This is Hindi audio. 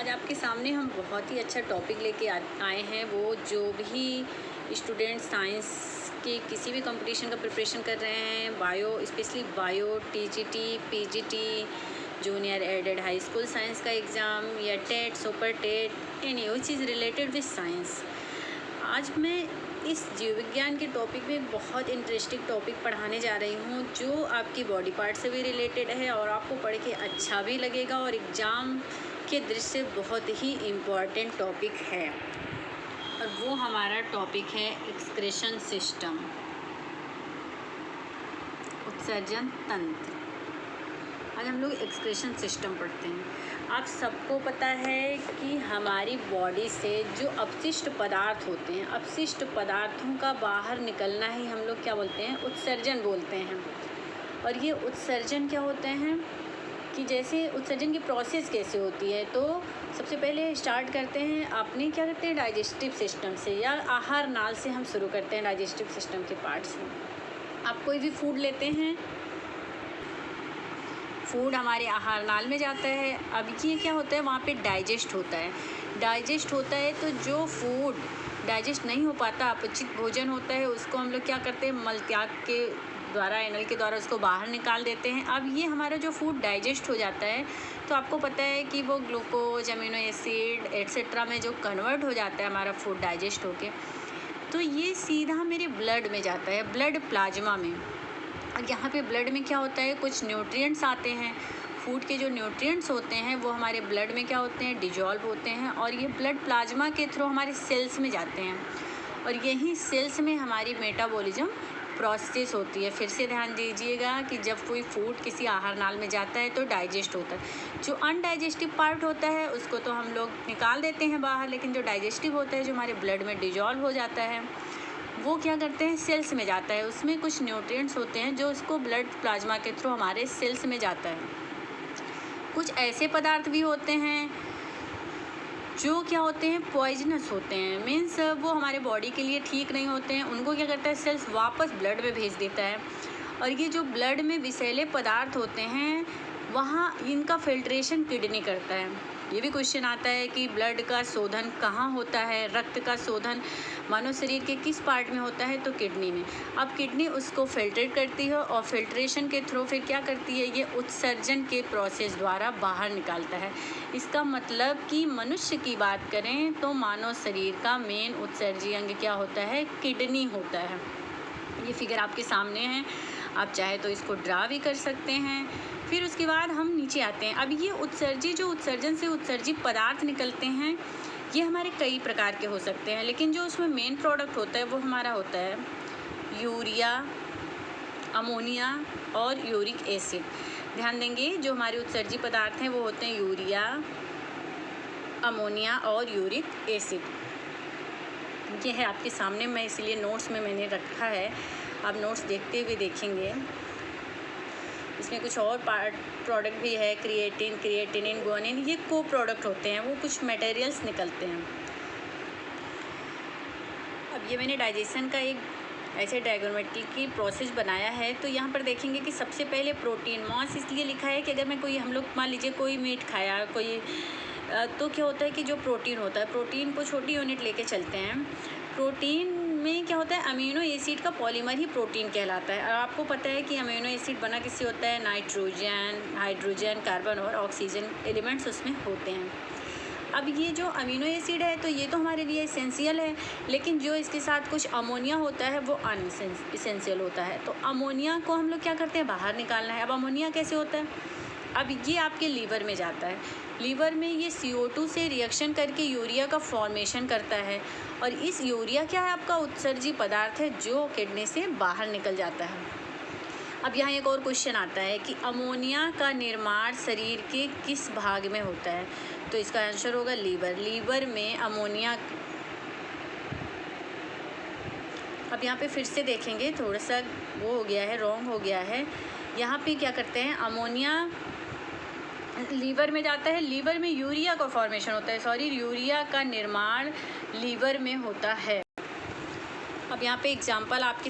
आज आपके सामने हम बहुत ही अच्छा टॉपिक लेके आए हैं। वो जो भी स्टूडेंट साइंस के किसी भी कंपटीशन का प्रिपरेशन कर रहे हैं, bio specially bio, TGT, PGT, junior added high school science का एग्ज़ाम या टेट, सुपर टेट, एनी वो चीज़ रिलेटेड विद साइंस। आज मैं इस जीव विज्ञान के टॉपिक में बहुत इंटरेस्टिंग टॉपिक पढ़ाने जा रही हूँ जो आपकी बॉडी पार्ट से भी रिलेटेड है और आपको पढ़ के अच्छा भी लगेगा और एग्ज़ाम के दृष्टि से बहुत ही इम्पॉर्टेंट टॉपिक है। और वो हमारा टॉपिक है एक्सक्रीशन सिस्टम, उत्सर्जन तंत्र। आज हम लोग एक्सक्रीशन सिस्टम पढ़ते हैं। आप सबको पता है कि हमारी बॉडी से जो अपशिष्ट पदार्थ होते हैं, अपशिष्ट पदार्थों का बाहर निकलना ही हम लोग क्या बोलते हैं, उत्सर्जन बोलते हैं। और ये उत्सर्जन क्या होते हैं कि जैसे उत्सर्जन की प्रोसेस कैसे होती है, तो सबसे पहले स्टार्ट करते हैं अपने क्या करते हैं डाइजेस्टिव सिस्टम से या आहार नाल से हम शुरू करते हैं डाइजेस्टिव सिस्टम के पार्ट से। आप कोई भी फूड लेते हैं, फूड हमारे आहार नाल में जाता है। अब ये क्या होता है, वहाँ पे डाइजेस्ट होता है। डाइजेस्ट होता है तो जो फूड डाइजेस्ट नहीं हो पाता, अपचित भोजन होता है, उसको हम लोग क्या करते हैं मल त्याग के द्वारा, एनल के द्वारा उसको बाहर निकाल देते हैं। अब ये हमारा जो फूड डाइजेस्ट हो जाता है तो आपको पता है कि वो ग्लूकोज, अमीनो एसिड एट्सेट्रा में जो कन्वर्ट हो जाता है हमारा फूड डाइजेस्ट होके, तो ये सीधा मेरे ब्लड में जाता है, ब्लड प्लाज्मा में। और यहाँ पे ब्लड में क्या होता है, कुछ न्यूट्रिएंट्स आते हैं। फूड के जो न्यूट्रिएंट्स होते हैं वो हमारे ब्लड में क्या होते हैं, डिजॉल्व होते हैं और ये ब्लड प्लाज्मा के थ्रू हमारे सेल्स में जाते हैं और यही सेल्स में हमारी मेटाबॉलिज्म प्रोसेस होती है। फिर से ध्यान दीजिएगा कि जब कोई फूड किसी आहार नाल में जाता है तो डाइजेस्ट होता है। जो अनडाइजेस्टिव पार्ट होता है उसको तो हम लोग निकाल देते हैं बाहर, लेकिन जो डाइजेस्टिव होता है, जो हमारे ब्लड में डिजॉल्व हो जाता है, वो क्या करते हैं सेल्स में जाता है। उसमें कुछ न्यूट्रिएंट्स होते हैं जो उसको ब्लड प्लाज्मा के थ्रू हमारे सेल्स में जाता है। कुछ ऐसे पदार्थ भी होते हैं जो क्या होते हैं पॉइजनस होते हैं, मीन्स वो हमारे बॉडी के लिए ठीक नहीं होते हैं। उनको क्या करता है सेल्स वापस ब्लड में भेज देता है। और ये जो ब्लड में विषैले पदार्थ होते हैं वहाँ इनका फिल्ट्रेशन किडनी करता है। ये भी क्वेश्चन आता है कि ब्लड का शोधन कहाँ होता है, रक्त का शोधन मानव शरीर के किस पार्ट में होता है, तो किडनी में। अब किडनी उसको फिल्ट्रेट करती है और फिल्ट्रेशन के थ्रू फिर क्या करती है, ये उत्सर्जन के प्रोसेस द्वारा बाहर निकालता है। इसका मतलब कि मनुष्य की बात करें तो मानव शरीर का मेन उत्सर्जी अंग क्या होता है, किडनी होता है। ये फिगर आपके सामने है, आप चाहे तो इसको ड्रा भी कर सकते हैं। फिर उसके बाद हम नीचे आते हैं। अब ये उत्सर्जी जो उत्सर्जन से उत्सर्जी पदार्थ निकलते हैं ये हमारे कई प्रकार के हो सकते हैं, लेकिन जो उसमें मेन प्रोडक्ट होता है वो हमारा होता है यूरिया, अमोनिया और यूरिक एसिड। ध्यान देंगे जो हमारे उत्सर्जी पदार्थ हैं वो होते हैं यूरिया, अमोनिया और यूरिक एसिड। ये है आपके सामने, मैं इसलिए नोट्स में मैंने रखा है, आप नोट्स देखते हुए देखेंगे। इसमें कुछ और प्रोडक्ट भी है, क्रिएटिनिन, गुआनिन, ये को प्रोडक्ट होते हैं, वो कुछ मटेरियल्स निकलते हैं। अब ये मैंने डाइजेशन का एक ऐसे डायग्रामेटिक की प्रोसेस बनाया है। तो यहाँ पर देखेंगे कि सबसे पहले प्रोटीन, मास इसलिए लिखा है कि अगर मैं कोई, हम लोग मान लीजिए कोई मीट खाया कोई, तो क्या होता है कि जो प्रोटीन होता है, प्रोटीन को छोटी यूनिट लेके चलते हैं। प्रोटीन में क्या होता है, अमीनो एसिड का पॉलीमर ही प्रोटीन कहलाता है। और आपको पता है कि अमीनो एसिड बना किससे होता है, नाइट्रोजन, हाइड्रोजन, कार्बन और ऑक्सीजन एलिमेंट्स उसमें होते हैं। अब ये जो अमीनो एसिड है तो ये तो हमारे लिए इसेंशियल है, लेकिन जो इसके साथ कुछ अमोनिया होता है वो अनइसेंशियल होता है। तो अमोनिया को हम लोग क्या करते हैं, बाहर निकालना है। अब अमोनिया कैसे होता है, अब ये आपके लीवर में जाता है। लीवर में ये CO2 से रिएक्शन करके यूरिया का फॉर्मेशन करता है और इस यूरिया क्या है, आपका उत्सर्जी पदार्थ है जो किडनी से बाहर निकल जाता है। अब यहाँ एक और क्वेश्चन आता है कि अमोनिया का निर्माण शरीर के किस भाग में होता है, तो इसका आंसर होगा लीवर। लीवर में अमोनिया, अब यहाँ पे फिर से देखेंगे, थोड़ा सा वो हो गया है, रॉन्ग हो गया है। यहाँ पे क्या करते हैं, अमोनिया लीवर में जाता है, लीवर में यूरिया का फॉर्मेशन होता है, यूरिया का निर्माण लीवर में होता है। अब यहाँ पे एग्जांपल आपके